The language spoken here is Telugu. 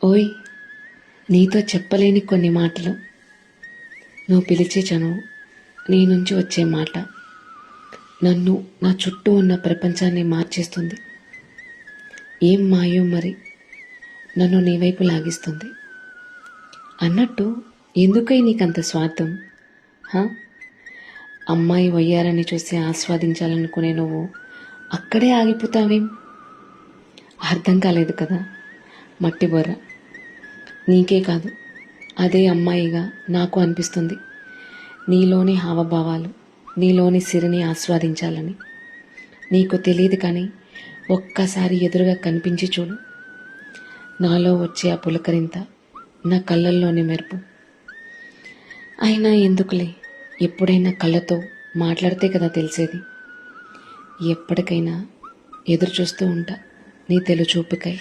ఓయ్, నీతో చెప్పలేని కొన్ని మాటలు. నువ్వు పిలిచే చనువు, నీ నుంచి వచ్చే మాట నన్ను, నా చుట్టూ ఉన్న ప్రపంచాన్ని మార్చేస్తుంది. ఏం మాయో మరి, నన్ను నీ వైపు లాగిస్తుంది. అన్నట్టు ఎందుకై నీకంత స్వార్థం? అమ్మాయి వయ్యారని చూసి ఆస్వాదించాలనుకునే నువ్వు అక్కడే ఆగిపోతావేం? అర్థం కాలేదు కదా మట్టి బొర్ర. నీకే కాదు, అదే అమ్మాయిగా నాకు అనిపిస్తుంది నీలోని హావభావాలు, నీలోని సిరిని ఆస్వాదించాలని. నీకు తెలియదు కానీ ఒక్కసారి ఎదురుగా కనిపించి చూడు. నాలో వచ్చే ఆ పులకరింత, నా కళ్ళల్లోని మెరుపు. అయినా ఎందుకులే, ఎప్పుడైనా కళ్ళతో మాట్లాడితే కదా తెలిసేది. ఎప్పటికైనా ఎదురు చూస్తూ ఉంటా నీ తెలుచూపుకై.